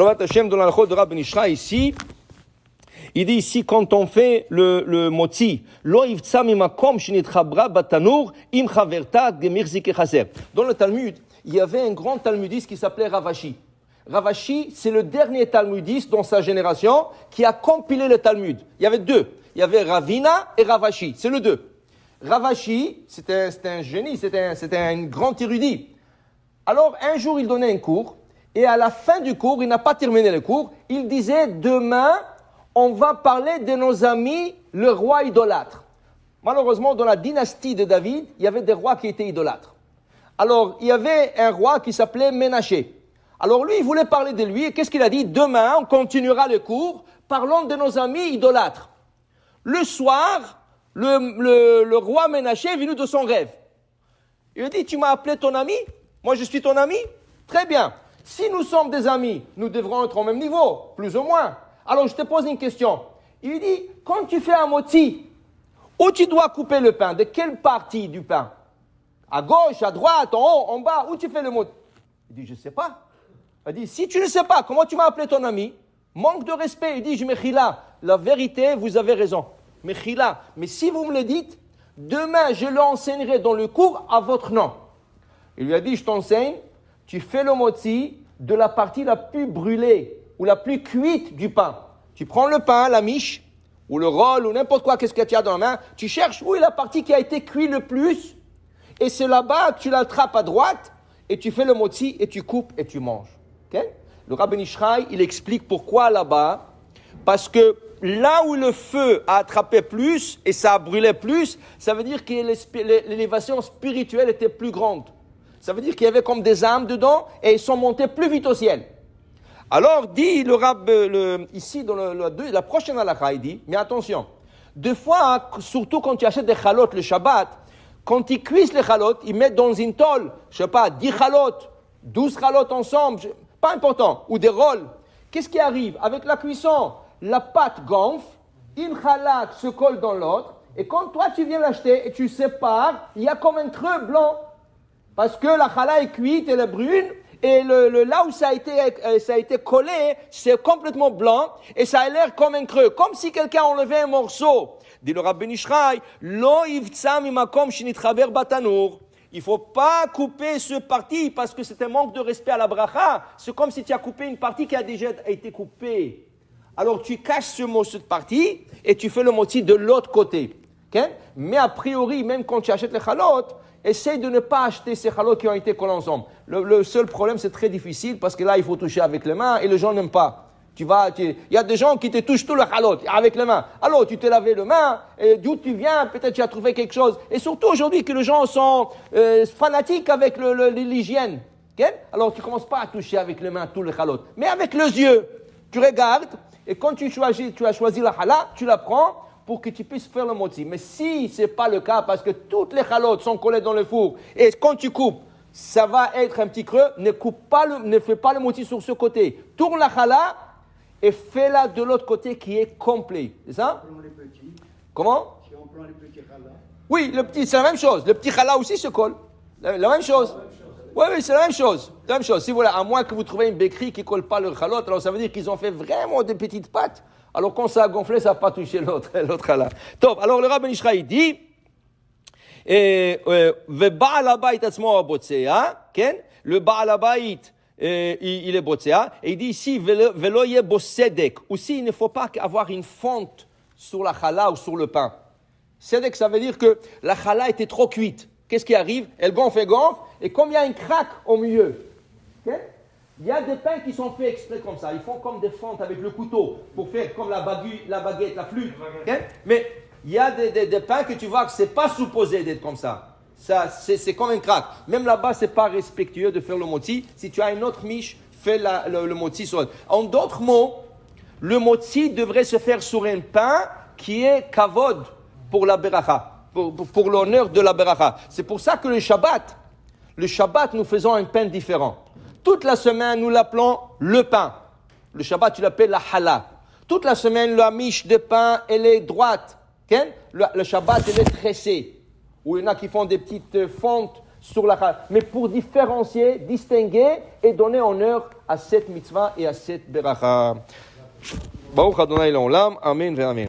Alors, Hachem, dans la Lachot de Rabbi Nishra, ici, il dit ici, quand on fait le motzi, lo yivtsa mimakom shenitchabra batanur im chaverta gemir zike chaser. Dans le Talmud, il y avait un grand talmudiste qui s'appelait Ravashi. Ravashi, c'est le dernier talmudiste dans sa génération qui a compilé le Talmud. Il y avait deux. Il y avait Ravina et Ravashi. C'est le deux. Ravashi, c'était un génie, c'était un grand érudit. Alors, un jour, il donnait un cours, et à la fin du cours, il n'a pas terminé le cours, il disait, demain, on va parler de nos amis, le roi idolâtre. Malheureusement, dans la dynastie de David, il y avait des rois qui étaient idolâtres. Alors, il y avait un roi qui s'appelait Ménaché. Alors, lui, il voulait parler de lui, et qu'est-ce qu'il a dit? Demain, on continuera le cours, parlons de nos amis idolâtres. Le soir, le roi Ménaché est venu de son rêve. Il a dit, tu m'as appelé ton ami? Moi, je suis ton ami? Très bien. Si nous sommes des amis, nous devrons être au même niveau, plus ou moins. Alors, je te pose une question. Il dit, quand tu fais un moti, où tu dois couper le pain? De quelle partie du pain? À gauche, à droite, en haut, en bas? Où tu fais le moti? Il dit, je ne sais pas. Il dit, si tu ne sais pas, comment tu m'as appelé ton ami? Manque de respect. Il dit, je mechila. La vérité, vous avez raison. Mechila. Mais si vous me le dites, demain, je l'enseignerai dans le cours à votre nom. Il lui a dit, je t'enseigne, tu fais le motzi de la partie la plus brûlée ou la plus cuite du pain. Tu prends le pain, la miche, ou le roll, ou n'importe quoi, qu'est-ce que tu as dans la main, tu cherches où est la partie qui a été cuite le plus, et c'est là-bas que tu l'attrapes à droite, et tu fais le motzi, et tu coupes, et tu manges. Okay? Le Rabbi Nishrai, il explique pourquoi là-bas, parce que là où le feu a attrapé plus, et ça a brûlé plus, ça veut dire que l'élévation spirituelle était plus grande. Ça veut dire qu'il y avait comme des âmes dedans et ils sont montés plus vite au ciel. Alors, dit le Rab, ici, dans la prochaine halakha, il dit, mais attention, deux fois, surtout quand tu achètes des chalots le Shabbat, quand ils cuisent les chalots, ils mettent dans une tôle, je sais pas, 10 chalots, 12 chalots ensemble, pas important, ou des rolls. Qu'est-ce qui arrive? Avec la cuisson, la pâte gonfle, une chalak se colle dans l'autre, et quand toi tu viens l'acheter et tu sépares, il y a comme un creux blanc. Parce que la challah est cuite, elle est brune, et là où ça a été collé, c'est complètement blanc, et ça a l'air comme un creux, comme si quelqu'un enlevait un morceau. Dit le Rabbi Nishrai, lo yivtsa mimakom shenitchaber batanur. Il ne faut pas couper ce parti, parce que c'est un manque de respect à la bracha. C'est comme si tu as coupé une partie qui a déjà été coupée. Alors tu caches cette partie, et tu fais le moti de l'autre côté. Okay? Mais a priori, même quand tu achètes les chalotes, essaye de ne pas acheter ces chalots qui ont été collés ensemble. Le seul problème, c'est très difficile parce que là, il faut toucher avec les mains et les gens n'aiment pas. Il y a des gens qui te touchent tout le chalot avec les mains. Alors, tu t'es lavé les mains, et d'où tu viens, peut-être tu as trouvé quelque chose. Et surtout aujourd'hui que les gens sont fanatiques avec l'hygiène. Okay? Alors, tu ne commences pas à toucher avec les mains tout le chalot. Mais avec les yeux, tu regardes et quand tu as choisi la challah, tu la prends pour que tu puisses faire le motzi. Mais si ce n'est pas le cas, parce que toutes les chalotes sont collées dans le four, et quand tu coupes, ça va être un petit creux, ne fais pas le motzi sur ce côté. Tourne la challah et fais-la de l'autre côté qui est complet. C'est ça? Comment? Si on prend les petits challahs. Oui, c'est la même chose. Le petit challah aussi se colle. La même chose. Oui, c'est la même chose. La même chose. Si vous voulez, à moins que vous trouviez une béquerie qui ne colle pas le chalot, alors ça veut dire qu'ils ont fait vraiment des petites pattes. Alors quand ça a gonflé, ça n'a pas touché l'autre là. Top. Alors le Rabbi Nishra il dit, le Baal Habayit, il est botsea, et il dit ici, velo ye bosedek. Aussi, il ne faut pas avoir une fonte sur la challah ou sur le pain. Sedek, ça veut dire que la challah était trop cuite. Qu'est-ce qui arrive? Elle gonfle, et comme il y a un crack au milieu, okay? Il y a des pains qui sont faits exprès comme ça. Ils font comme des fentes avec le couteau pour faire comme la baguette, la flûte. Okay? Mais il y a des pains que tu vois que ce n'est pas supposé d'être comme ça. C'est comme un crack. Même là-bas, ce n'est pas respectueux de faire le moti. Si tu as une autre miche, fais le moti sur l'autre. En d'autres mots, le moti devrait se faire sur un pain qui est kavod pour la beracha, pour l'honneur de la beracha. C'est pour ça que le Shabbat, nous faisons un pain différent. Toute la semaine, nous l'appelons le pain. Le Shabbat, tu l'appelles la challah. Toute la semaine, la miche de pain, elle est droite. Okay? Le Shabbat, elle est tressée. Ou il y en a qui font des petites fentes sur la mais pour différencier, distinguer et donner honneur à cette mitzvah et à cette beracha. Baruch Adonai l'olam, amen ve amen.